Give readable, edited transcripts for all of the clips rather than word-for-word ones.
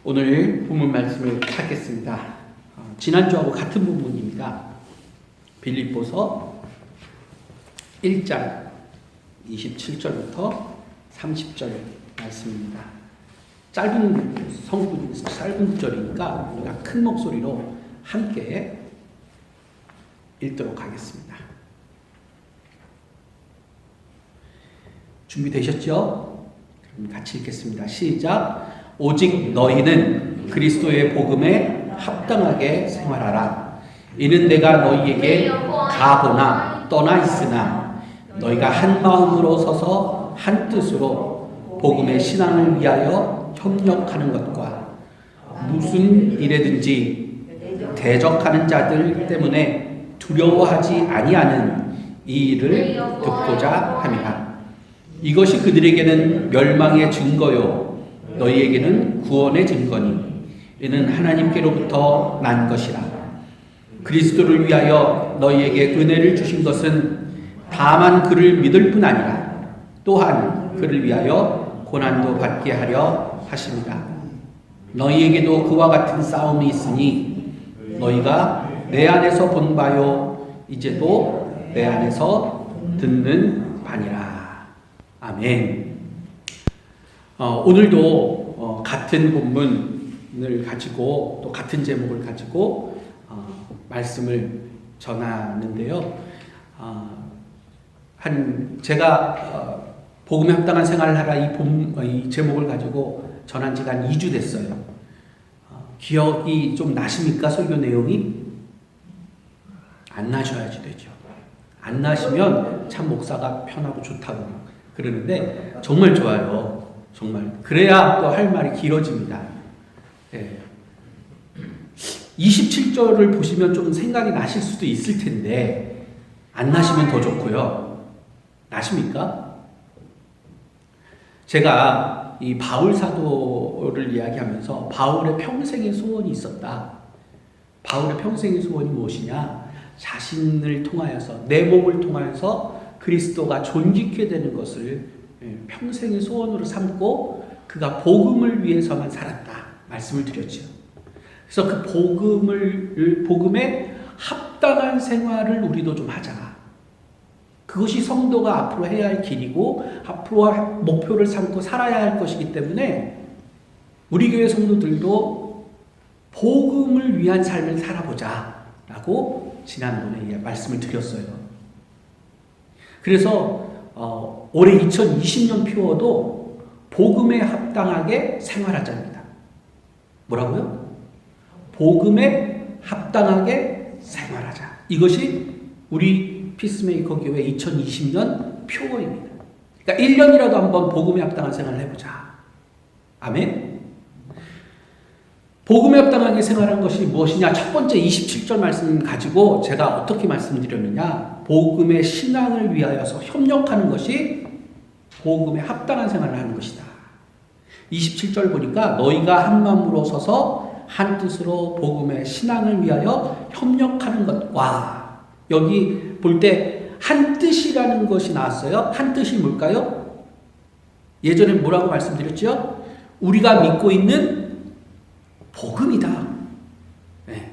오늘 본문 말씀을 찾겠습니다. 지난주하고 같은 본문입니다. 빌립보서 1장 27절부터 30절 말씀입니다. 짧은 구절이니까 우리가 큰 목소리로 함께 읽도록 하겠습니다. 준비되셨죠? 그럼 같이 읽겠습니다. 시작. 오직 너희는 그리스도의 복음에 합당하게 생활하라. 이는 내가 너희에게 가보나 떠나 있으나 너희가 한 마음으로 서서 한 뜻으로 복음의 신앙을 위하여 협력하는 것과 무슨 일에든지 대적하는 자들 때문에 두려워하지 아니하는 이 일을 듣고자 함이라. 이것이 그들에게는 멸망의 증거요 너희에게는 구원의 증거니 이는 하나님께로부터 난 것이라. 그리스도를 위하여 너희에게 은혜를 주신 것은 다만 그를 믿을 뿐 아니라 또한 그를 위하여 고난도 받게 하려 하십니다. 너희에게도 그와 같은 싸움이 있으니 너희가 내 안에서 본 바요 이제도 내 안에서 듣는 바니라. 아멘. 오늘도 같은 본문을 가지고 또 같은 제목을 가지고 말씀을 전하는데요. 제가 복음에 합당한 생활을 하라 이 제목을 가지고 전한 지가 한 2주 됐어요. 기억이 좀 나십니까? 설교 내용이? 안 나셔야지 되죠. 안 나시면 참 목사가 편하고 좋다고 그러는데 정말 좋아요. 정말 그래야 또 할 말이 길어집니다. 27절을 보시면 좀 생각이 나실 수도 있을 텐데 안 나시면 더 좋고요. 나십니까? 제가 이 바울 사도를 이야기하면서 바울의 평생의 소원이 있었다. 바울의 평생의 소원이 무엇이냐? 자신을 통하여서 내 몸을 통하여서 그리스도가 존귀케 되는 것을 평생의 소원으로 삼고 그가 복음을 위해서만 살았다 말씀을 드렸죠. 그래서 그 복음에 합당한 생활을 우리도 좀 하자. 그것이 성도가 앞으로 해야 할 길이고 앞으로 목표를 삼고 살아야 할 것이기 때문에 우리 교회 성도들도 복음을 위한 삶을 살아보자 라고 지난번에 말씀을 드렸어요. 그래서 올해 2020년 표어도 복음에 합당하게 생활하자입니다. 뭐라고요? 복음에 합당하게 생활하자. 이것이 우리 피스메이커 교회 2020년 표어입니다. 그러니까 1년이라도 한번 복음에 합당한 생활을 해보자. 아멘? 복음에 합당하게 생활한 것이 무엇이냐? 첫 번째 27절 말씀 가지고 제가 어떻게 말씀드렸느냐? 복음의 신앙을 위하여서 협력하는 것이 복음에 합당한 생활을 하는 것이다. 27절 보니까 너희가 한 마음으로 서서 한 뜻으로 복음의 신앙을 위하여 협력하는 것과 여기 볼 때 한 뜻이라는 것이 나왔어요. 한 뜻이 뭘까요? 예전에 뭐라고 말씀드렸죠? 우리가 믿고 있는 복음이다. 네.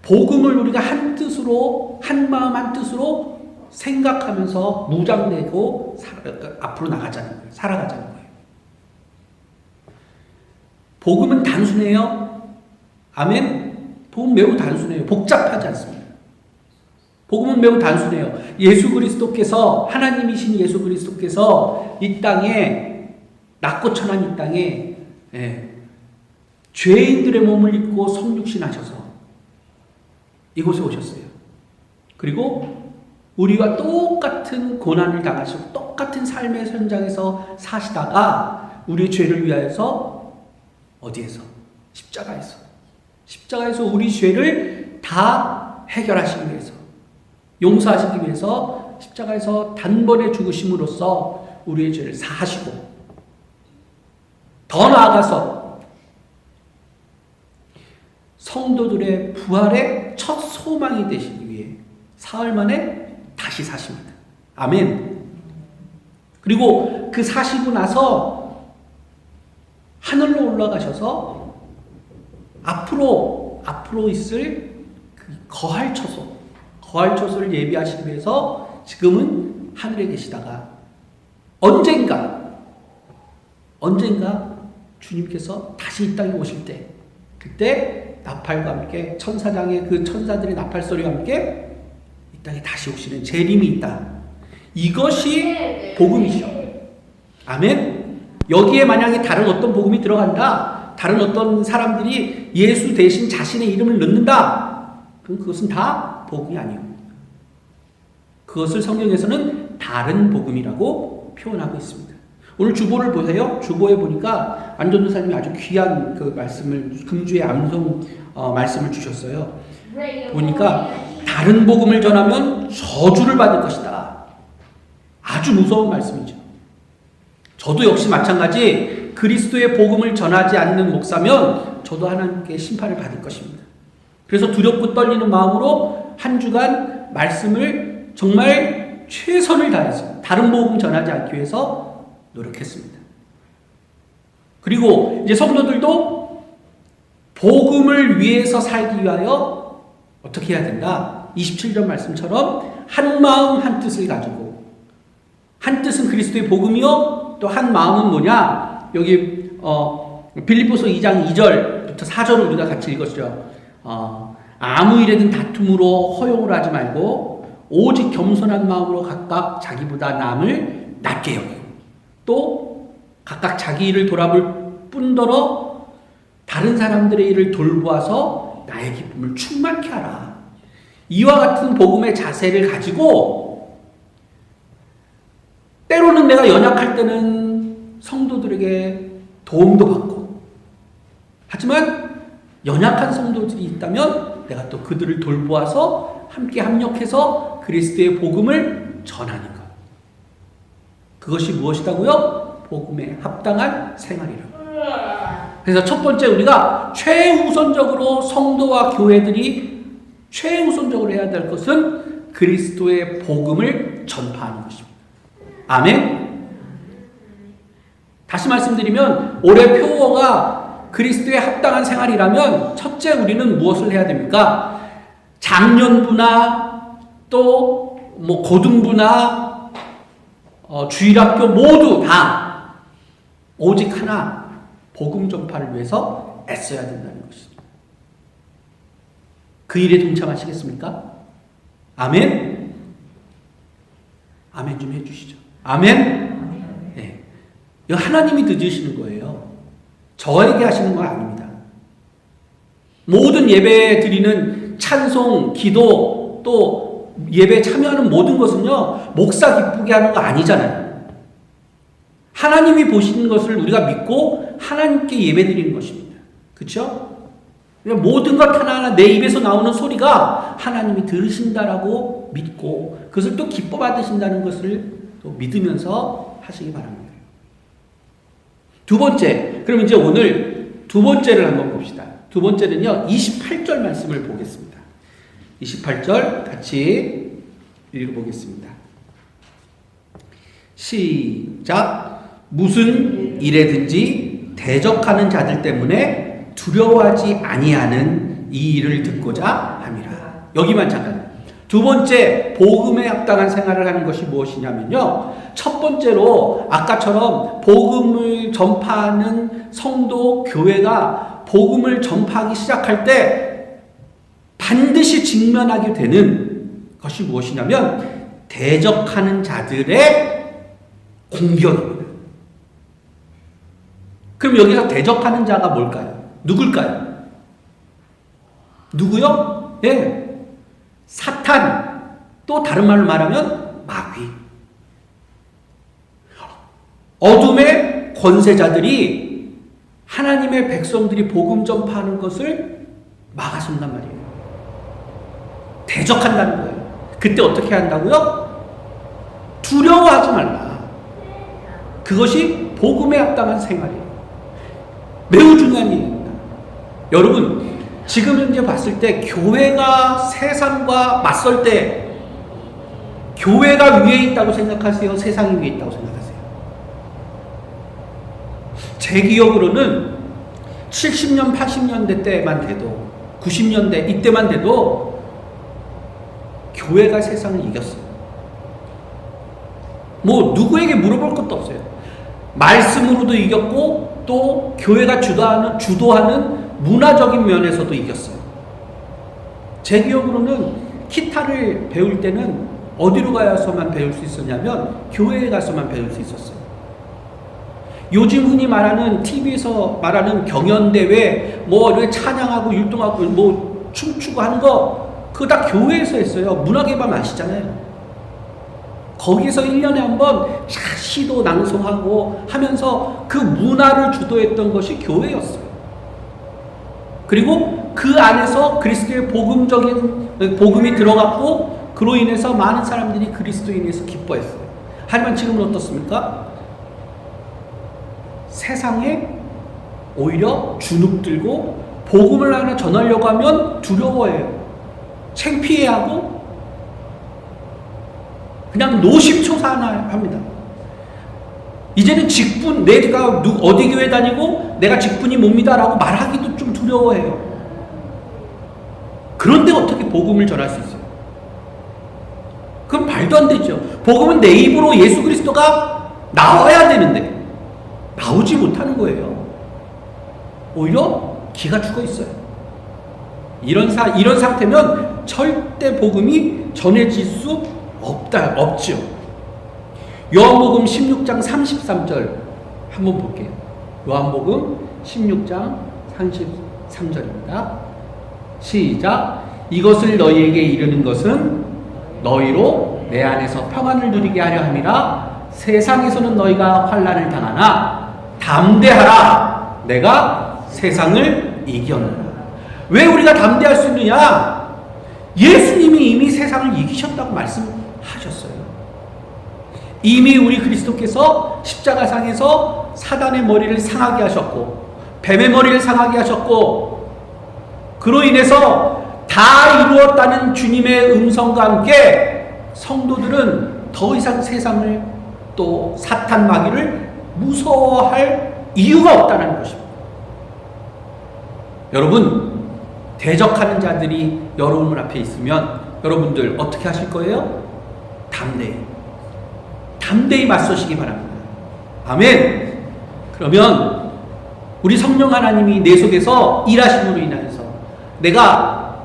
복음을 우리가 한 뜻으로 한 마음 한 뜻으로 생각하면서 무장되고 앞으로 나가자는 거예요. 살아가자는 거예요. 복음은 단순해요. 아멘. 복음 매우 단순해요. 복잡하지 않습니다. 복음은 매우 단순해요. 예수 그리스도께서 하나님이신 예수 그리스도께서 이 땅에 낮고 천한 이 땅에 죄인들의 몸을 입고 성육신하셔서 이곳에 오셨어요. 그리고 우리와 똑같은 고난을 당하시고 똑같은 삶의 현장에서 사시다가 우리의 죄를 위하여서 어디에서? 십자가에서 우리 죄를 다 해결하시기 위해서 용서하시기 위해서 십자가에서 단번에 죽으심으로써 우리의 죄를 사하시고 더 나아가서 성도들의 부활의 첫 소망이 되시기 위해 사흘 만에 다시 사십니다. 아멘. 그리고 그 사시고 나서 하늘로 올라가셔서 앞으로 있을 그 거할 처소를 예비하시기 위해서 지금은 하늘에 계시다가 언젠가 주님께서 다시 이 땅에 오실 때, 그때 나팔과 함께 천사장의 그 천사들의 나팔 소리와 함께 이 땅에 다시 오시는 재림이 있다. 이것이 복음이죠. 아멘. 여기에 만약에 다른 어떤 복음이 들어간다, 다른 어떤 사람들이 예수 대신 자신의 이름을 넣는다, 그럼 그것은 다 복음이 아니에요. 그것을 성경에서는 다른 복음이라고 표현하고 있습니다. 오늘 주보를 보세요. 주보에 보니까 안전도사님이 아주 귀한 그 말씀을, 금주의 암송 말씀을 주셨어요. 보니까 다른 복음을 전하면 저주를 받을 것이다. 아주 무서운 말씀이죠. 저도 역시 마찬가지 그리스도의 복음을 전하지 않는 목사면 저도 하나님께 심판을 받을 것입니다. 그래서 두렵고 떨리는 마음으로 한 주간 말씀을 정말 최선을 다해서 다른 복음 전하지 않기 위해서 노력했습니다. 그리고 이제 성도들도 복음을 위해서 살기 위하여 어떻게 해야 된다? 27절 말씀처럼 한 마음 한 뜻을 가지고, 한 뜻은 그리스도의 복음이요, 또 한 마음은 뭐냐? 여기 빌립보서 2장 2절부터 4절을 우리가 같이 읽었죠. 아무 일에든 다툼으로 허용을 하지 말고 오직 겸손한 마음으로 각각 자기보다 남을 낮게 여기고, 또 각각 자기 일을 돌아볼 뿐더러 다른 사람들의 일을 돌보아서 나의 기쁨을 충만케 하라. 이와 같은 복음의 자세를 가지고 때로는 내가 연약할 때는 성도들에게 도움도 받고, 하지만 연약한 성도들이 있다면 내가 또 그들을 돌보아서 함께 합력해서 그리스도의 복음을 전하는 것. 그것이 무엇이다고요? 복음에 합당한 생활이라고. 그래서 첫 번째 우리가 최우선적으로 성도와 교회들이 최우선적으로 해야 될 것은 그리스도의 복음을 전파하는 것입니다. 아멘. 다시 말씀드리면 올해 표어가 그리스도에 합당한 생활이라면 첫째 우리는 무엇을 해야 됩니까? 장년부나 또 뭐 고등부나 주일학교 모두 다 오직 하나 복음 전파를 위해서 애써야 된다는 것이죠. 그 일에 동참하시겠습니까? 아멘. 아멘 좀 해주시죠. 아멘. 네. 이거 하나님이 늦으시는 거예요. 저에게 하시는 건 아닙니다. 모든 예배 드리는 찬송, 기도, 또 예배에 참여하는 모든 것은요, 목사 기쁘게 하는 거 아니잖아요. 하나님이 보시는 것을 우리가 믿고 하나님께 예배 드리는 것입니다. 그렇죠? 모든 것 하나하나 내 입에서 나오는 소리가 하나님이 들으신다라고 믿고 그것을 또 기뻐 받으신다는 것을 또 믿으면서 하시기 바랍니다. 두 번째, 그럼 이제 오늘 두 번째를 한번 봅시다. 두 번째는요, 28절 말씀을 보겠습니다. 28절 같이 읽어보겠습니다. 시작. 무슨 일에든지 대적하는 자들 때문에 두려워하지 아니하는 이 일을 듣고자 함이라. 여기만 잠깐. 두 번째 복음에 합당한 생활을 하는 것이 무엇이냐면요, 첫 번째로 아까처럼 복음을 전파하는 성도 교회가 복음을 전파하기 시작할 때 반드시 직면하게 되는 것이 무엇이냐면 대적하는 자들의 공격입니다. 그럼 여기서 대적하는 자가 뭘까요? 누굴까요? 누구요? 예, 사탄, 또 다른 말로 말하면 마귀. 어둠의 권세자들이 하나님의 백성들이 복음 전파하는 것을 막아선단 말이에요. 대적한다는 거예요. 그때 어떻게 한다고요? 두려워하지 말라. 그것이 복음에 합당한 생활이에요. 매우 중요한 일입니다. 여러분, 지금 현재 봤을 때 교회가 세상과 맞설 때 교회가 위에 있다고 생각하세요? 세상이 위에 있다고 생각하세요? 제 기억으로는 70년, 80년대 때만 돼도, 90년대 이때만 돼도 교회가 세상을 이겼어요. 뭐 누구에게 물어볼 것도 없어요. 말씀으로도 이겼고 또 교회가 주도하는 문화적인 면에서도 이겼어요. 제 기억으로는 기타를 배울 때는 어디로 가서만 배울 수 있었냐면 교회에 가서만 배울 수 있었어요. 요즘 흔히 말하는 TV에서 말하는 경연대회 뭐 이렇게 찬양하고 율동하고 뭐 춤추고 하는 거 그거 다 교회에서 했어요. 문화개방 아시잖아요. 거기서 1년에 한 번 시도 낭송하고 하면서 그 문화를 주도했던 것이 교회였어요. 그리고 그 안에서 그리스도의 복음이 들어갔고 그로 인해서 많은 사람들이 그리스도인에서 기뻐했어요. 하지만 지금은 어떻습니까? 세상에 오히려 주눅들고 복음을 하나 전하려고 하면 두려워해요. 창피해하고 그냥 노심초사합니다. 이제는 직분, 내가 어디 교회 다니고 내가 직분이 뭡니다라고 말하기도 좀 두려워해요. 그런데 어떻게 복음을 전할 수 있어요? 그건 말도 안 되죠. 복음은 내 입으로 예수 그리스도가 나와야 되는데 나오지 못하는 거예요. 오히려 기가 죽어 있어요. 이런 상태면 절대 복음이 전해질 수 없죠. 요한복음 16장 33절 한번 볼게요. 요한복음 16장 33절입니다. 시작. 이것을 너희에게 이르는 것은 너희로 내 안에서 평안을 누리게 하려 함이라. 세상에서는 너희가 환난을 당하나 담대하라. 내가 세상을 이겼노라. 왜 우리가 담대할 수 있느냐? 예수님이 이미 세상을 이기셨다고 말씀하셨어요. 이미 우리 그리스도께서 십자가상에서 사단의 머리를 상하게 하셨고 뱀의 머리를 상하게 하셨고 그로 인해서 다 이루었다는 주님의 음성과 함께 성도들은 더 이상 세상을 또 사탄 마귀를 무서워할 이유가 없다는 것입니다. 여러분, 대적하는 자들이 여러분 앞에 있으면 여러분들 어떻게 하실 거예요? 담대히 맞서시기 바랍니다. 아멘. 그러면 우리 성령 하나님이 내 속에서 일하심으로 인하여서 내가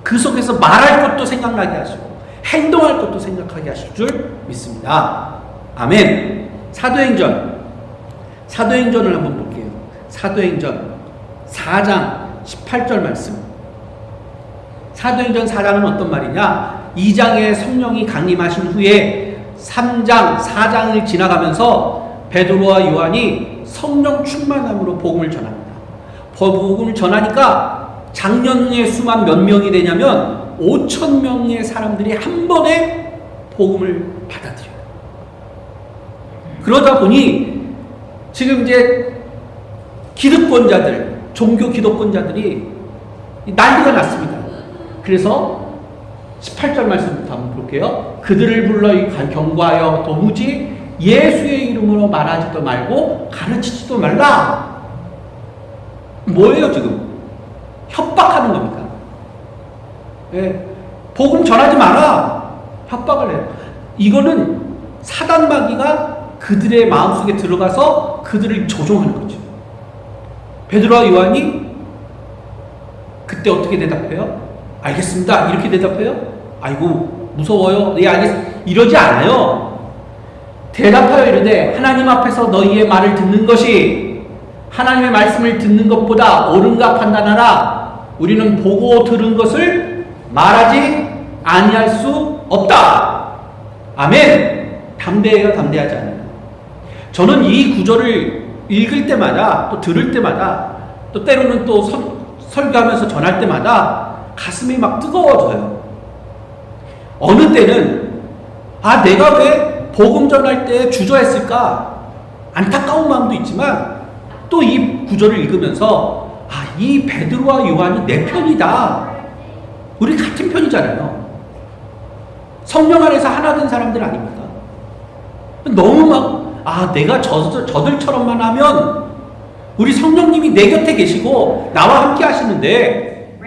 그 속에서 말할 것도 생각나게 하시고 행동할 것도 생각하게 하실 줄 믿습니다. 아멘. 사도행전을 한번 볼게요. 사도행전 4장 18절 말씀. 사도행전 4장은 어떤 말이냐? 2장에 성령이 강림하신 후에 3장, 4장을 지나가면서 베드로와 요한이 성령 충만함으로 복음을 전합니다. 복음을 전하니까 작년에 수만 몇 명이 되냐면 5,000명의 사람들이 한 번에 복음을 받아들여요. 그러다 보니 지금 이제 기득권자들, 종교 기득권자들이 난리가 났습니다. 그래서 18절 말씀부터 한번 볼게요. 그들을 불러 경고하여 도무지 예수의 이름으로 말하지도 말고 가르치지도 말라. 뭐예요 지금? 협박하는 겁니까? 예, 복음 전하지 마라. 협박을 해요. 이거는 사단 마귀가 그들의 마음속에 들어가서 그들을 조종하는 거죠. 베드로와 요한이 그때 어떻게 대답해요? 알겠습니다. 이렇게 대답해요? 아이고 무서워요. 네 알겠습니다. 이러지 않아요. 대답하여 이르되 하나님 앞에서 너희의 말을 듣는 것이 하나님의 말씀을 듣는 것보다 옳은가 판단하라. 우리는 보고 들은 것을 말하지 아니할 수 없다. 아멘. 담대해요, 담대하지 않아요? 저는 이 구절을 읽을 때마다 또 들을 때마다 또 때로는 또 설교하면서 전할 때마다 가슴이 막 뜨거워져요. 어느 때는 내가 왜 복음 전할 때 주저했을까? 안타까운 마음도 있지만 또 이 구절을 읽으면서 이 베드로와 요한이 내 편이다. 우리 같은 편이잖아요. 성령 안에서 하나 된 사람들 아닙니까? 너무 막 내가 저들처럼만 하면 우리 성령님이 내 곁에 계시고 나와 함께 하시는데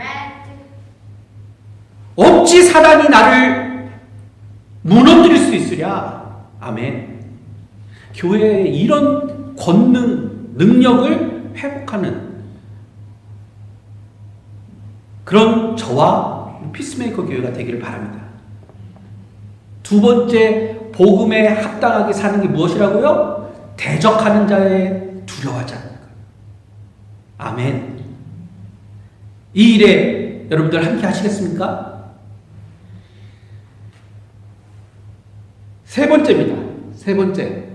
어찌 사단이 나를 무너뜨릴 수 있으랴. 아멘. 교회의 이런 권능, 능력을 회복하는 그런 저와 피스메이커 교회가 되기를 바랍니다. 두 번째, 복음에 합당하게 사는 게 무엇이라고요? 대적하는 자에 두려워하지 않는 것. 아멘. 이 일에 여러분들 함께 하시겠습니까? 세 번째입니다. 세 번째.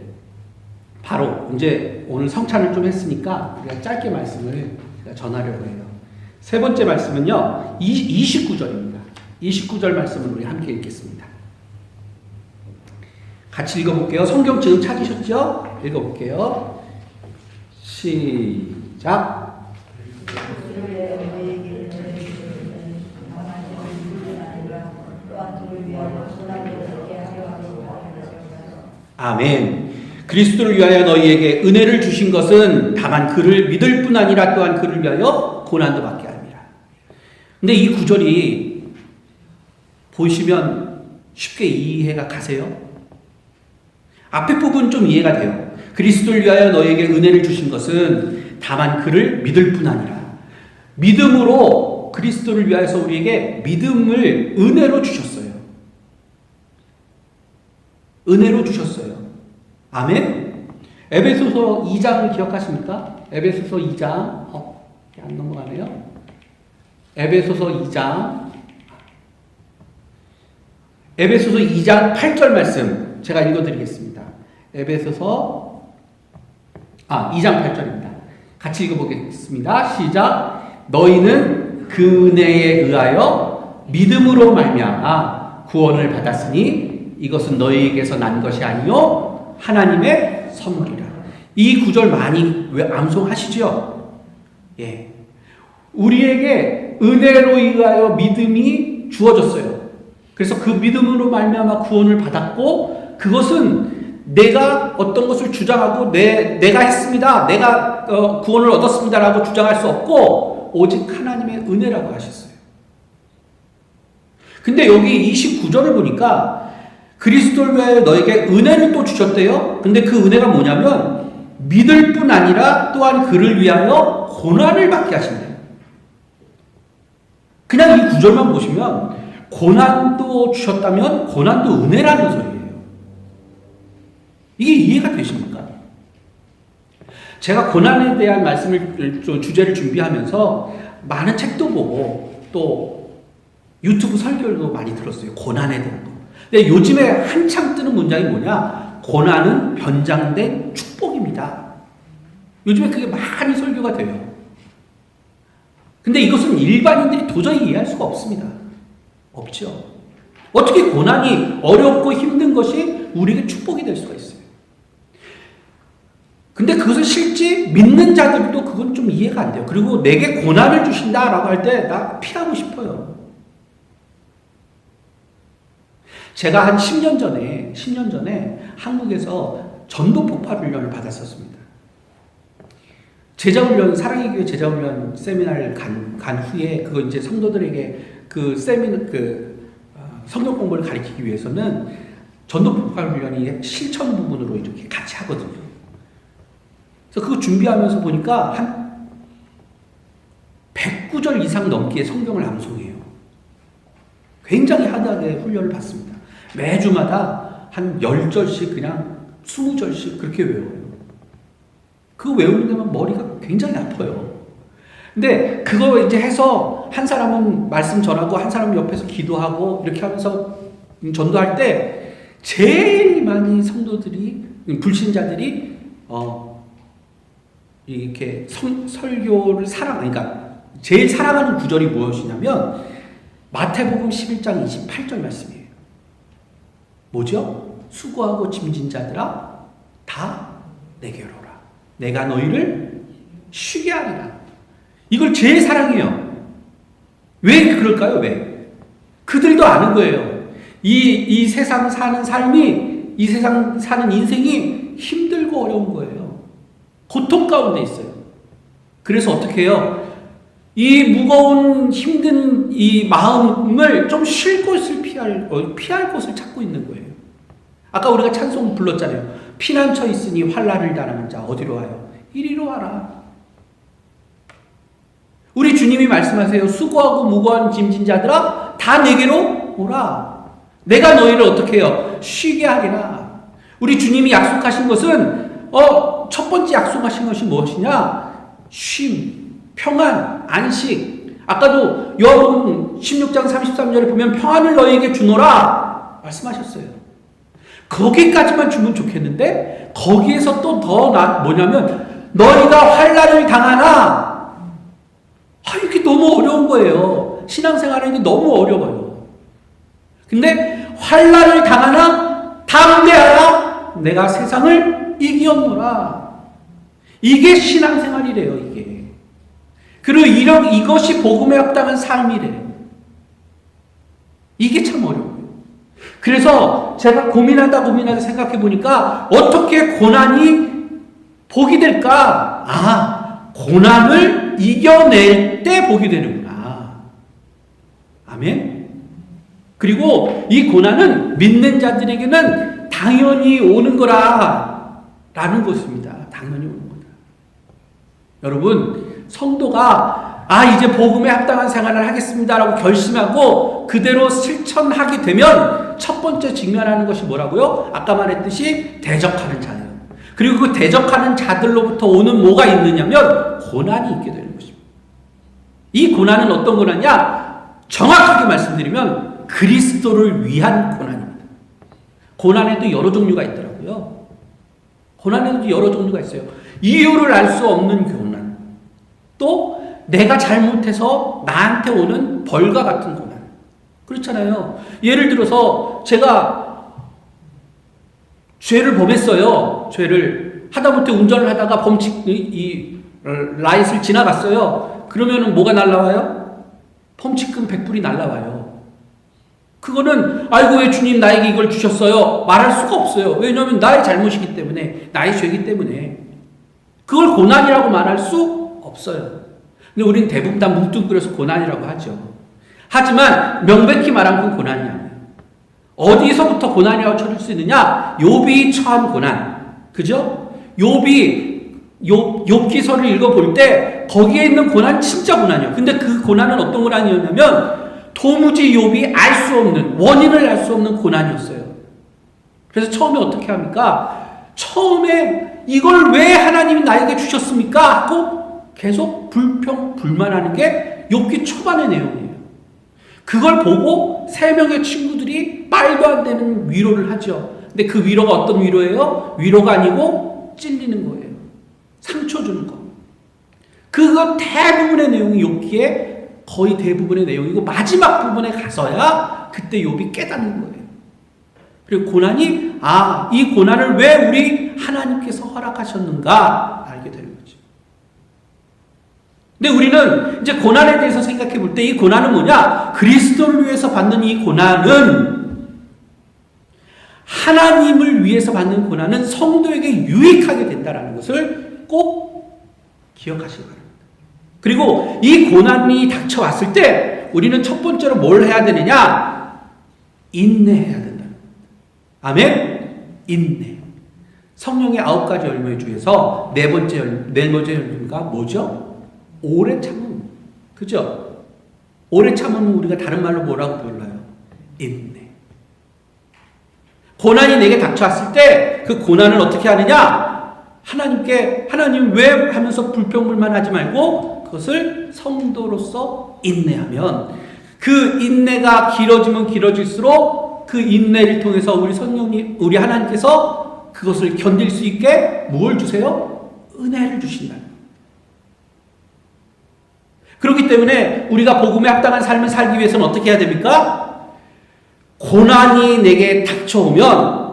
바로 이제 오늘 성찬을 좀 했으니까 우리가 짧게 말씀을 전하려고 해요. 세 번째 말씀은요, 29절입니다. 29절 말씀을 우리 함께 읽겠습니다. 같이 읽어볼게요. 성경 지금 찾으셨죠? 읽어볼게요. 시작. 아멘. 그리스도를 위하여 너희에게 은혜를 주신 것은 다만 그를 믿을 뿐 아니라 또한 그를 위하여 고난도 받게 합니다. 근데 이 구절이 보시면 쉽게 이해가 가세요? 앞에 부분 좀 이해가 돼요. 그리스도를 위하여 너희에게 은혜를 주신 것은 다만 그를 믿을 뿐 아니라, 믿음으로 그리스도를 위하여서 우리에게 믿음을 은혜로 주셨어요. 은혜로 주셨어요. 아멘. 에베소서 2장을 기억하십니까? 에베소서 2장. 안 넘어가네요. 에베소서 2장. 에베소서 2장 8절 말씀 제가 읽어드리겠습니다. 에베소서 2장 8절입니다. 같이 읽어보겠습니다. 시작. 너희는 그 은혜에 의하여 믿음으로 말미암아 구원을 받았으니 이것은 너희에게서 난 것이 아니요 하나님의 선물이라. 이 구절 많이 왜 암송하시죠? 예, 우리에게 은혜로 의하여 믿음이 주어졌어요. 그래서 그 믿음으로 말미암아 구원을 받았고, 그것은 내가 어떤 것을 주장하고 내가 했습니다, 내가 구원을 얻었습니다라고 주장할 수 없고 오직 하나님의 은혜라고 하셨어요. 근데 여기 29절을 보니까 그리스도를 위하여 너에게 은혜를 또 주셨대요. 근데 그 은혜가 뭐냐면 믿을 뿐 아니라 또한 그를 위하여 고난을 받게 하신대요. 그냥 이 구절만 보시면 고난도 주셨다면 고난도 은혜라는 소리예요. 이게 이해가 되십니까? 제가 고난에 대한 말씀을, 주제를 준비하면서 많은 책도 보고 또 유튜브 설교도 많이 들었어요. 고난에 대한 거. 근데 요즘에 한창 뜨는 문장이 뭐냐? 고난은 변장된 축복입니다. 요즘에 그게 많이 설교가 돼요. 근데 이것은 일반인들이 도저히 이해할 수가 없습니다. 없죠. 어떻게 고난이 어렵고 힘든 것이 우리에게 축복이 될 수가 있어요. 근데 그것을 실제 믿는 자들도 그건 좀 이해가 안 돼요. 그리고 내게 고난을 주신다라고 할 때 나 피하고 싶어요. 제가 한 10년 전에 한국에서 전도 폭발 훈련을 받았었습니다. 제자훈련, 사랑의 교회 제자훈련 세미나를 간 후에 그거 이제 성도들에게 그 성경 공부를 가르치기 위해서는 전도 폭발 훈련이 실천 부분으로 이렇게 같이 하거든요. 그래서 그거 준비하면서 보니까 한 109절 이상 넘게 성경을 암송해요. 굉장히 하드하게 훈련을 받습니다. 매주마다 한 10절씩 그냥 20절씩 그렇게 외워요. 그거 외우는 데만 머리가 굉장히 아파요. 근데 그거 이제 해서 한 사람은 말씀 전하고 한 사람은 옆에서 기도하고 이렇게 하면서 전도할 때 제일 많이 성도들이, 불신자들이 이렇게 설교를 그러니까 제일 사랑하는 구절이 무엇이냐면 마태복음 11장 28절 말씀이에요. 뭐죠? 수고하고 짐진 자들아 다 내게로 오라. 내가 너희를 쉬게 하리라. 이걸 제일 사랑해요. 왜 그럴까요? 왜? 그들도 아는 거예요. 이 세상 사는 삶이, 이 세상 사는 인생이 힘들고 어려운 거예요. 고통 가운데 있어요. 그래서 어떻게 해요? 이 무거운 힘든 이 마음을 좀 쉴 곳을 피할 곳을 찾고 있는 거예요. 아까 우리가 찬송 불렀잖아요. 피난처 있으니 환난을 당하는 자 어디로 와요? 이리로 와라. 우리 주님이 말씀하세요. 수고하고 무거운 짐진 자들아 다 내게로 오라. 내가 너희를 어떻게 해요? 쉬게 하리라. 우리 주님이 약속하신 것은 첫 번째 약속하신 것이 무엇이냐? 쉼, 평안, 안식. 아까도 요한복음 16장 33절에 보면 평안을 너희에게 주노라 말씀하셨어요. 거기까지만 주면 좋겠는데 거기에서 또 더 뭐냐면 너희가 환난을 당하나. 이게 너무 어려운 거예요. 신앙생활은 너무 어려워요. 근데 환난을 당하나 담대하라. 내가 세상을 이기었노라. 이게 신앙생활이래요. 이게. 그리고 이것이 복음에 합당한 삶이래요. 이게 참 어려워요. 그래서 제가 고민하다 생각해 보니까 어떻게 고난이 복이 될까? 고난을 이겨낼 때 복이 되는구나. 아멘. 그리고 이 고난은 믿는 자들에게는 당연히 오는 거라라는 것입니다. 당연히 오는 거다. 여러분, 성도가 이제 복음에 합당한 생활을 하겠습니다라고 결심하고 그대로 실천하게 되면 첫 번째 직면하는 것이 뭐라고요? 아까 말했듯이 대적하는 자예요. 그리고 그 대적하는 자들로부터 오는 뭐가 있느냐면 고난이 있게 되는 것입니다. 이 고난은 어떤 고난이냐? 정확하게 말씀드리면 그리스도를 위한 고난입니다. 고난에도 여러 종류가 있더라고요. 고난에도 여러 종류가 있어요. 이유를 알 수 없는 고난, 또 내가 잘못해서 나한테 오는 벌과 같은 고난. 그렇잖아요. 예를 들어서 제가 죄를 범했어요. 죄를 하다못해 운전을 하다가 라이트를 지나갔어요. 그러면은 뭐가 날라와요? 범칙금 100불이 날라와요. 그거는 아이고 왜 주님 나에게 이걸 주셨어요? 말할 수가 없어요. 왜냐하면 나의 잘못이기 때문에, 나의 죄이기 때문에. 그걸 고난이라고 말할 수 없어요. 근데 우리는 대부분 다 뭉뚱그려서 고난이라고 하죠. 하지만 명백히 말한 건 고난이 아니에요. 어디서부터 고난이라고 쳐줄 수 있느냐? 욥이 처한 고난. 그죠? 욥기서를 읽어볼 때 거기에 있는 고난 진짜 고난이에요. 근데 그 고난은 어떤 고난이었냐면 도무지 욥이 알 수 없는, 원인을 알 수 없는 고난이었어요. 그래서 처음에 어떻게 합니까? 처음에 이걸 왜 하나님이 나에게 주셨습니까? 하고 계속 불평불만하는 게 욥기 초반의 내용이에요. 그걸 보고 세 명의 친구들이 말도 안 되는 위로를 하죠. 근데 그 위로가 어떤 위로예요? 위로가 아니고 찔리는 거예요. 상처 주는 거. 그거 대부분의 내용이 욥기에 거의 대부분의 내용이고 마지막 부분에 가서야 그때 욥이 깨닫는 거예요. 그리고 고난이 이 고난을 왜 우리 하나님께서 허락하셨는가 알게 되는 거죠. 근데 우리는 이제 고난에 대해서 생각해 볼 때 이 고난은 뭐냐? 그리스도를 위해서 받는 이 고난은, 하나님을 위해서 받는 고난은 성도에게 유익하게 된다는 것을 꼭 기억하시기 바랍니다. 그리고 이 고난이 닥쳐왔을 때 우리는 첫 번째로 뭘 해야 되느냐? 인내해야 된다. 아멘? 인내. 성령의 9가지 열매 중에서 네 번째 열매가 뭐죠? 오래 참음. 그죠? 오래 참음은 우리가 다른 말로 뭐라고 불러요? 인내. 고난이 내게 닥쳐왔을 때 그 고난을 어떻게 하느냐? 하나님 왜 하면서 불평불만하지 말고 그것을 성도로서 인내하면, 그 인내가 길어지면 길어질수록 그 인내를 통해서 우리 하나님께서 그것을 견딜 수 있게 뭘 주세요? 은혜를 주신다. 그렇기 때문에 우리가 복음에 합당한 삶을 살기 위해서는 어떻게 해야 됩니까? 고난이 내게 닥쳐오면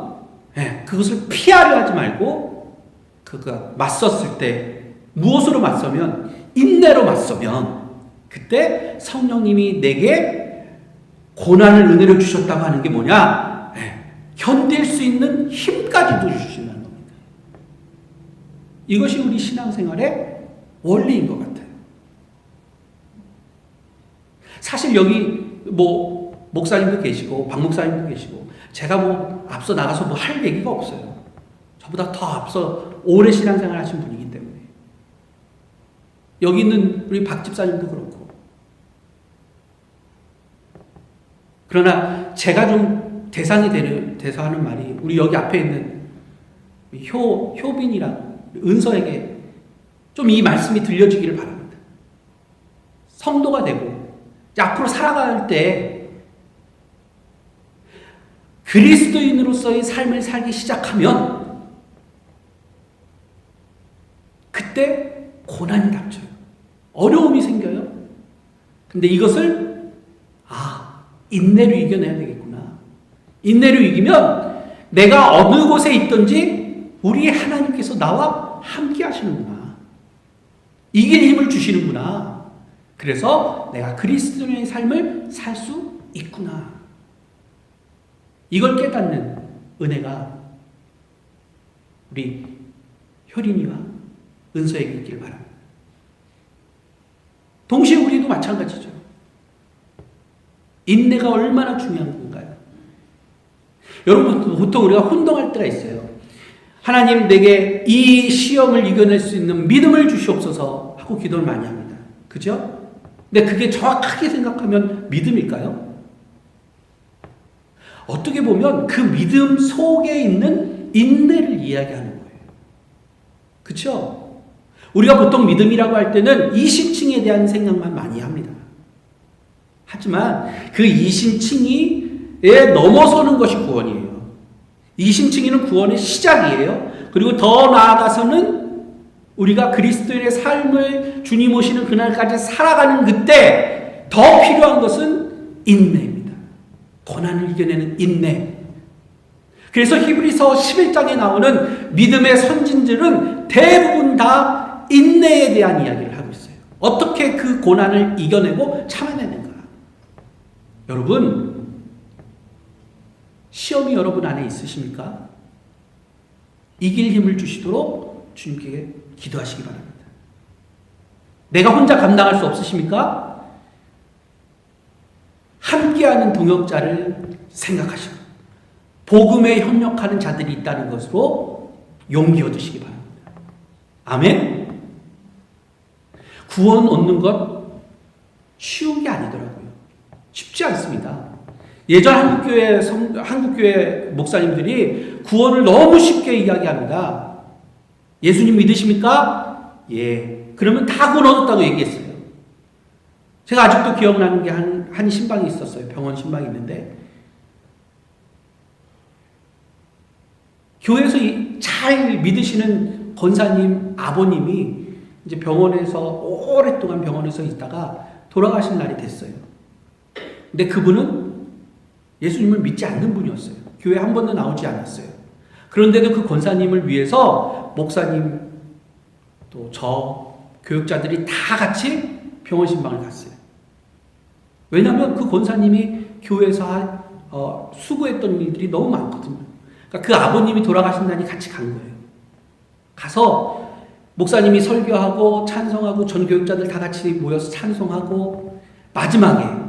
그것을 피하려 하지 말고, 그가 맞섰을 때 무엇으로 맞서면? 인내로 맞서면 그때 성령님이 내게 고난을 은혜로 주셨다고 하는 게 뭐냐? 견딜 수 있는 힘까지도 주신다는 겁니다. 이것이 우리 신앙생활의 원리인 것 같아요. 사실 여기 목사님도 계시고 박 목사님도 계시고 제가 앞서 나가서 할 얘기가 없어요. 저보다 더 앞서 오래 신앙생활 하신 분이기 때문에. 여기 있는 우리 박 집사님도 그렇고. 그러나 제가 좀 대상이 돼서 하는 말이 우리 여기 앞에 있는 효빈이랑 은서에게 좀 이 말씀이 들려주기를 바랍니다. 성도가 되고 앞으로 살아갈 때 그리스도인으로서의 삶을 살기 시작하면 그때 고난이 닥쳐요. 어려움이 생겨요. 근데 이것을 인내로 이겨내야 되겠구나. 인내로 이기면 내가 어느 곳에 있든지 우리 하나님께서 나와 함께 하시는구나. 이길 힘을 주시는구나. 그래서 내가 그리스도인의 삶을 살 수 있구나. 이걸 깨닫는 은혜가 우리 효린이와 은서에게 있길 바랍니다. 동시에 우리도 마찬가지죠. 인내가 얼마나 중요한 건가요? 여러분, 보통 우리가 혼동할 때가 있어요. 하나님 내게 이 시험을 이겨낼 수 있는 믿음을 주시옵소서 하고 기도를 많이 합니다. 그죠? 근데 그게 정확하게 생각하면 믿음일까요? 어떻게 보면 그 믿음 속에 있는 인내를 이야기하는 거예요. 그렇죠? 우리가 보통 믿음이라고 할 때는 이심층에 대한 생각만 많이 합니다. 하지만 그 이심층에 넘어서는 것이 구원이에요. 이심층이는 구원의 시작이에요. 그리고 더 나아가서는 우리가 그리스도인의 삶을 주님 오시는 그날까지 살아가는 그때 더 필요한 것은 인내입니다. 고난을 이겨내는 인내. 그래서 히브리서 11장에 나오는 믿음의 선진들은 대부분 다 인내에 대한 이야기를 하고 있어요. 어떻게 그 고난을 이겨내고 참아내는가. 여러분, 시험이 여러분 안에 있으십니까? 이길 힘을 주시도록 주님께 기도하시기 바랍니다. 내가 혼자 감당할 수 없으십니까? 함께하는 동역자를 생각하시고 복음에 협력하는 자들이 있다는 것으로 용기 얻으시기 바랍니다. 아멘. 구원 얻는 것 쉬운 게 아니더라고요. 쉽지 않습니다. 예전 한국교회 목사님들이 구원을 너무 쉽게 이야기합니다. 예수님 믿으십니까? 예. 그러면 다 구원 얻었다고 얘기했어요. 제가 아직도 기억나는 게 한 신방이 있었어요. 병원 신방이 있는데 교회에서 잘 믿으시는 권사님 아버님이 이제 병원에서 오랫동안 병원에서 있다가 돌아가신 날이 됐어요. 근데 그분은 예수님을 믿지 않는 분이었어요. 교회 한 번도 나오지 않았어요. 그런데도 그 권사님을 위해서 목사님 또 저 교육자들이 다 같이 병원 신방을 갔어요. 왜냐하면 그 권사님이 교회에서 수고했던 일들이 너무 많거든요. 그러니까 그 아버님이 돌아가신 날이 같이 간 거예요. 가서 목사님이 설교하고 찬송하고 전 교육자들 다 같이 모여서 찬송하고 마지막에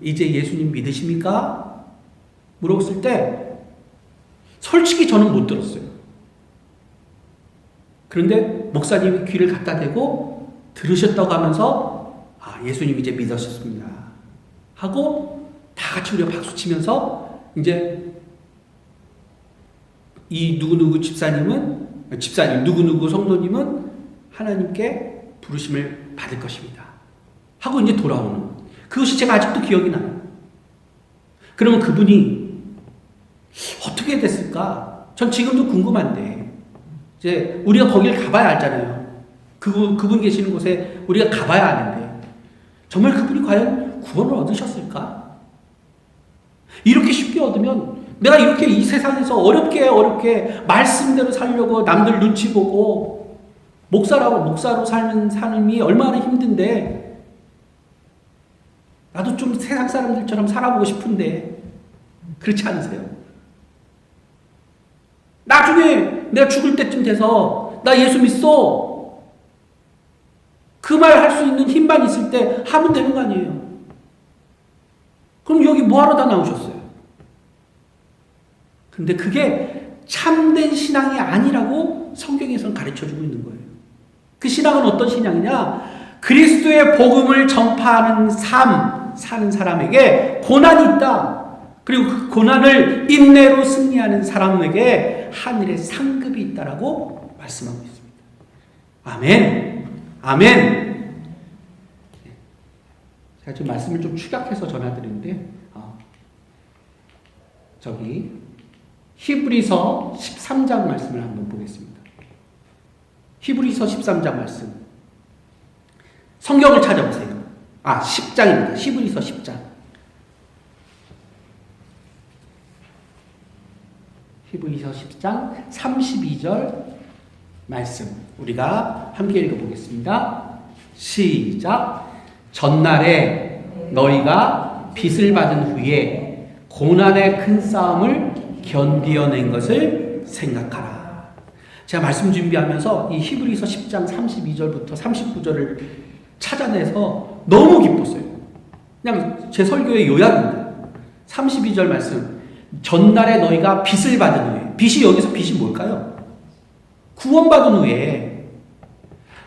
이제 예수님 믿으십니까? 물어봤을 때 솔직히 저는 못 들었어요. 그런데 목사님이 귀를 갖다 대고 들으셨다고 하면서 예수님 이제 믿으셨습니다 하고 다 같이 우리가 박수 치면서 이제 이 누구누구 집사님 누구누구 성도님은 하나님께 부르심을 받을 것입니다 하고 이제 돌아오는 그것이 제가 아직도 기억이 나요. 그러면 그분이 어떻게 됐을까? 전 지금도 궁금한데 이제 우리가 거기를 가봐야 알잖아요. 그분 계시는 곳에 우리가 가봐야 아는데 정말 그분이 과연 구원을 얻으셨을까? 이렇게 쉽게 얻으면 내가 이렇게 이 세상에서 어렵게 말씀대로 살려고 남들 눈치 보고 목사로 사는 삶이 얼마나 힘든데 나도 좀 세상 사람들처럼 살아보고 싶은데 그렇지 않으세요? 나중에 내가 죽을 때쯤 돼서 나 예수 믿어. 말 할 수 있는 힘만 있을 때 하면 되는 거 아니에요. 그럼 여기 뭐하러 다 나오셨어요? 근데 그게 참된 신앙이 아니라고 성경에서는 가르쳐주고 있는 거예요. 그 신앙은 어떤 신앙이냐? 그리스도의 복음을 전파하는 삶 사는 사람에게 고난이 있다. 그리고 그 고난을 인내로 승리하는 사람에게 하늘의 상급이 있다라고 말씀하고 있습니다. 아멘. 아멘. 제가 지금 말씀을 좀 축약해서 전해드리는데, 저기 히브리서 13장 말씀을 한번 보겠습니다. 히브리서 13장 말씀. 성경을 찾아보세요. 10장입니다. 히브리서 10장. 히브리서 10장 32절 말씀. 우리가 함께 읽어보겠습니다. 시작. 전날에 너희가 빚을 받은 후에 고난의 큰 싸움을 견디어낸 것을 생각하라. 제가 말씀 준비하면서 이 히브리서 10장 32절부터 39절을 찾아내서 너무 기뻤어요. 그냥 제 설교의 요약입니다. 32절 말씀. 전날에 너희가 빚을 받은 후에. 빚이 여기서 빚이 뭘까요? 구원받은 후에.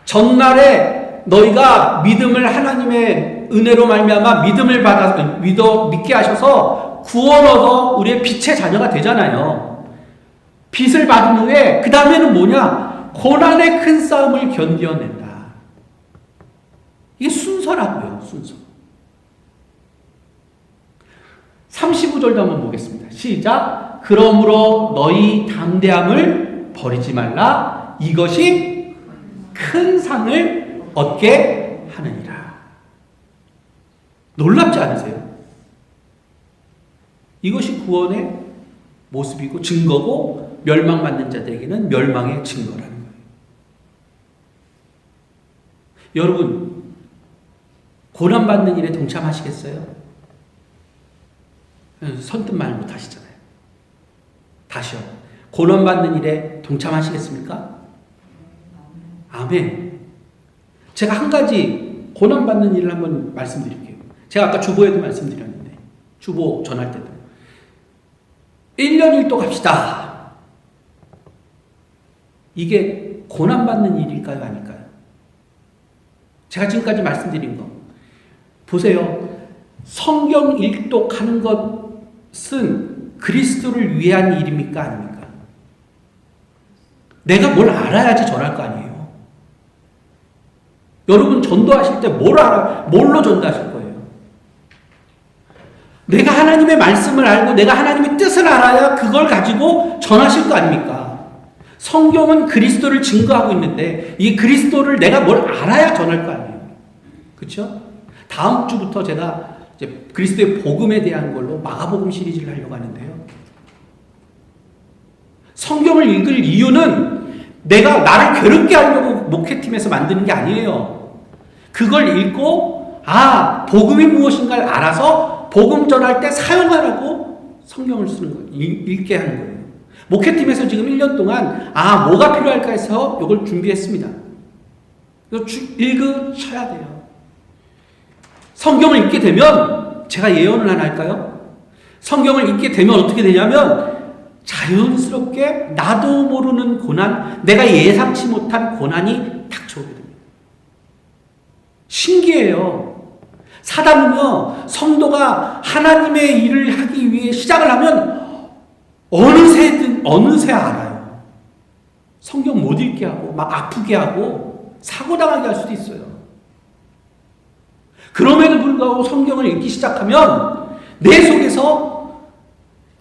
전날에 너희가 믿음을 하나님의 은혜로 말미암아 믿음을 받아서 믿게 하셔서 구원 얻어 우리의 빛의 자녀가 되잖아요. 빚을 받은 후에 그 다음에는 뭐냐? 고난의 큰 싸움을 견뎌낸다. 이게 순서라고요. 순서. 35절도 한번 보겠습니다. 시작. 그러므로 너희 담대함을 버리지 말라. 이것이 큰 상을 얻게 하느니라. 놀랍지 않으세요? 이것이 구원의 모습이고 증거고 멸망받는 자들에게는 멸망의 증거라는 거예요. 여러분, 고난받는 일에 동참하시겠어요? 선뜻 말 못하시잖아요. 다시요. 고난받는 일에 동참하시겠습니까? 아멘. 제가 한 가지 고난받는 일을 한번 말씀드릴게요. 제가 아까 주보에도 말씀드렸는데, 주보 전할 때도 1년 1도 갑시다. 이게 고난받는 일일까요? 아닐까요? 제가 지금까지 말씀드린 거 보세요. 성경 일독하는 것은 그리스도를 위한 일입니까? 아닙니까? 내가 뭘 알아야지 전할 거 아니에요. 여러분 전도하실 때 뭘로 전도하실 거예요? 내가 하나님의 말씀을 알고 내가 하나님의 뜻을 알아야 그걸 가지고 전하실 거 아닙니까? 성경은 그리스도를 증거하고 있는데 이 그리스도를 내가 뭘 알아야 전할 거 아니에요. 그렇죠? 다음 주부터 제가 이제 그리스도의 복음에 대한 걸로 마가복음 시리즈를 하려고 하는데요. 성경을 읽을 이유는 내가 나를 괴롭게 하려고 목회팀에서 만드는 게 아니에요. 그걸 읽고 복음이 무엇인가를 알아서 복음 전할 때 사용하라고 성경을 쓰는 거예요. 읽게 하는 거예요. 목회팀에서 지금 1년 동안 뭐가 필요할까 해서 이걸 준비했습니다. 읽으셔야 돼요. 성경을 읽게 되면 제가 예언을 하나 할까요? 성경을 읽게 되면 어떻게 되냐면 자연스럽게 나도 모르는 고난, 내가 예상치 못한 고난이 닥쳐오게 됩니다. 신기해요. 사단은요, 성도가 하나님의 일을 하기 위해 시작을 하면 어느새 알아요. 성경 못 읽게 하고 막 아프게 하고 사고당하게 할 수도 있어요. 그럼에도 불구하고 성경을 읽기 시작하면 내 속에서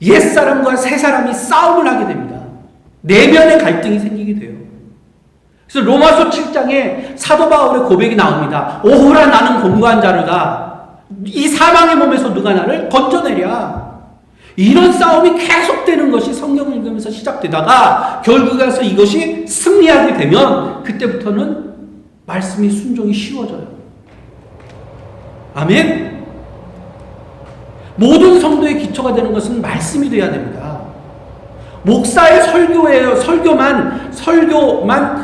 옛사람과 새사람이 싸움을 하게 됩니다. 내면의 갈등이 생기게 돼요. 그래서 로마서 7장에 사도 바울의 고백이 나옵니다. 오호라 나는 공고한 자루다. 이 사망의 몸에서 누가 나를 건져내랴. 이런 싸움이 계속되는 것이 성경을 읽으면서 시작되다가 결국에 가서 이것이 승리하게 되면 그때부터는 말씀이 순종이 쉬워져요. 아멘. 모든 성도의 기초가 되는 것은 말씀이 되어야 됩니다. 목사의 설교예요. 설교만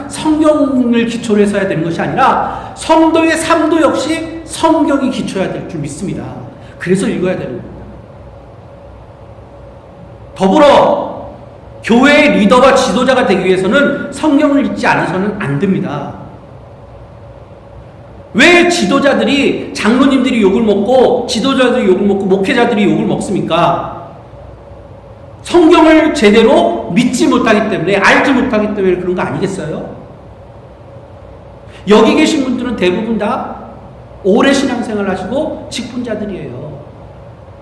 성경을 기초로 해서 해야 되는 것이 아니라 성도의 삶도 역시 성경이 기초해야 될 줄 믿습니다. 그래서 읽어야 되는 겁니다. 더불어 교회의 리더와 지도자가 되기 위해서는 성경을 읽지 않아서는 안 됩니다. 왜 지도자들이, 장로님들이 욕을 먹고 지도자들이 욕을 먹고 목회자들이 욕을 먹습니까? 성경을 제대로 믿지 못하기 때문에, 알지 못하기 때문에 그런 거 아니겠어요? 여기 계신 분들은 대부분 다 오래 신앙생활 하시고 직분자들이에요.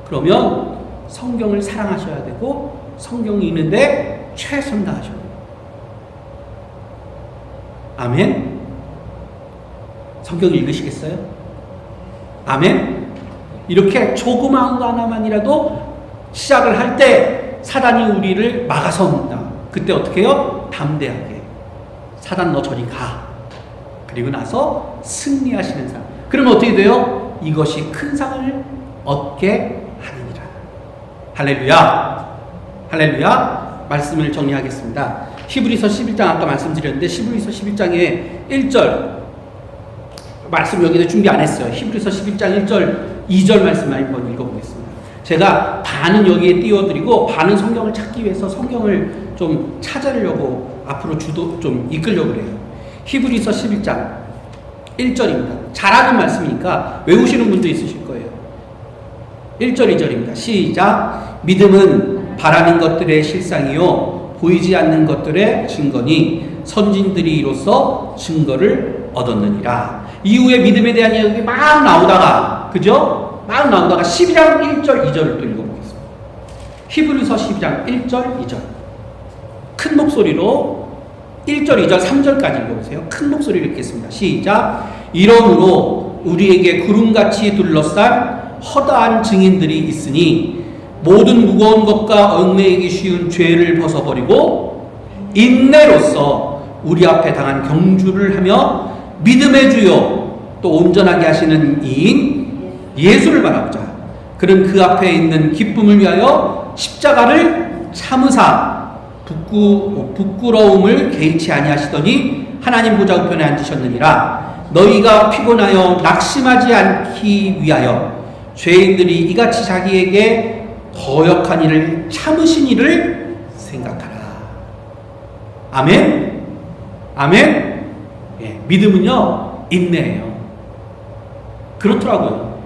그러면 성경을 사랑하셔야 되고 성경이 있는데 최선 다하셔야 돼요. 아멘? 성경 읽으시겠어요? 아멘? 이렇게 조그마한 거 하나만이라도 시작을 할 때 사단이 우리를 막아섭니다. 그때 어떻게 해요? 담대하게. 사단 너 저리 가. 그리고 나서 승리하시는 사람. 그러면 어떻게 돼요? 이것이 큰 상을 얻게 하느니라. 할렐루야. 할렐루야. 말씀을 정리하겠습니다. 히브리서 11장 아까 말씀드렸는데 히브리서 11장의 1절 말씀 여기다 준비 안 했어요. 히브리서 11장 1절 2절 말씀만 한번 읽어보겠습니다. 제가 반은 여기에 띄워드리고 반은 성경을 찾기 위해서 성경을 좀 찾으려고 앞으로 좀 이끌려고 그래요. 히브리서 11장 1절입니다. 잘하는 말씀이니까 외우시는 분도 있으실 거예요. 1절 2절입니다. 시작. 믿음은 바라는 것들의 실상이요 보이지 않는 것들의 증거니 선진들이 이로써 증거를 얻었느니라. 이후에 믿음에 대한 이야기 막 나오다가, 그죠? 막 나오다가 12장 1절 2절을 또 읽어보겠습니다. 히브리서 12장 1절 2절 큰 목소리로 1절 2절 3절까지 읽어보세요. 큰 목소리로 읽겠습니다. 시작. 이러므로 우리에게 구름같이 둘러싼 허다한 증인들이 있으니 모든 무거운 것과 얽매이기 쉬운 죄를 벗어버리고 인내로써 우리 앞에 당한 경주를 하며 믿음의 주요 또 온전하게 하시는 이인 예수를 바라보자. 그는 그 앞에 있는 기쁨을 위하여 십자가를 참으사 부끄러움을 개의치 아니하시더니 하나님 보좌 우편에 앉으셨느니라. 너희가 피곤하여 낙심하지 않기 위하여 죄인들이 이같이 자기에게 거역한 일을 참으신 일을 생각하라. 아멘? 아멘? 예, 믿음은요 인내예요. 그렇더라고요.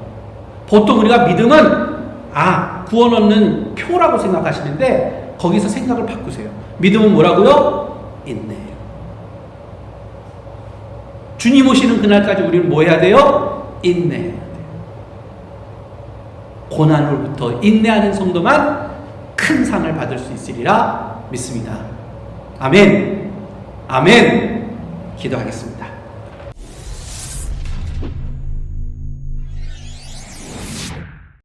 보통 우리가 믿음은 구원 얻는 표라고 생각하시는데 거기서 생각을 바꾸세요. 믿음은 뭐라고요? 인내예요. 주님 오시는 그날까지 우리는 뭐 해야 돼요? 인내해야 돼요. 고난으로부터 인내하는 성도만 큰 상을 받을 수 있으리라 믿습니다. 아멘. 아멘. 기도하겠습니다.